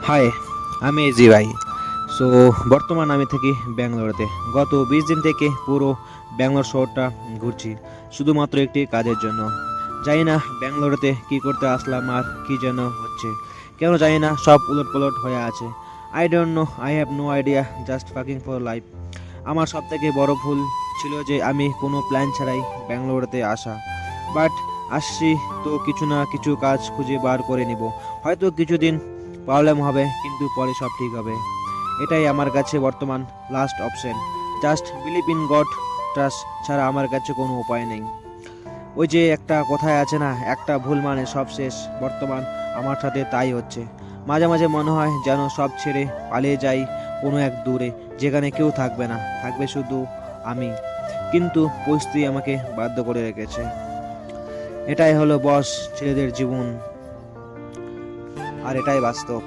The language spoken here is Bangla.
হাই, আমি এজি ভাই। সো বর্তমান আমি থাকি ব্যাঙ্গালোরেতে। গত 20 দিন থেকে পুরো ব্যাঙ্গালোর শহরটা ঘুরছি শুধুমাত্র একটি কাজের জন্য। জানি না ব্যাঙ্গালোরেতে কি করতে আসলাম আর কি যেন হচ্ছে। কেন জানি না, সব উলটপালট হয়ে আছে। I don't know, I have no idea, just fucking for life. আমার সবথেকে বড় ভুল ছিল যে আমি কোনো প্ল্যান ছাড়াই ব্যাঙ্গালোরেতে আসা। বাট আসছি তো কিছু না কিছু কাজ খুঁজে বার করে নিব। হয়তো কিছুদিন প্রবলেম হবে, কিন্তু পরে সব ঠিক হবে। এটাই আমার কাছে বর্তমান last option. Just believe in god, trust ছাড়া আমার কাছে কোনো উপায় নেই। ওই যে একটা কথায় আছে না, একটা ভুল মানে সব শেষ। বর্তমান আমার সাথে তাই হচ্ছে। মাঝে মাঝে মনে হয় যেন সব ছেড়ে পালিয়ে যাই কোনো এক দূরে, যেখানে কেউ থাকবে না, থাকবে শুধু আমি। কিন্তু পরিস্থিতি আমাকে বাধ্য করে রেখেছে। এটাই হলো বস, ছেলেদের জীবন, আর এটাই বাস্তব।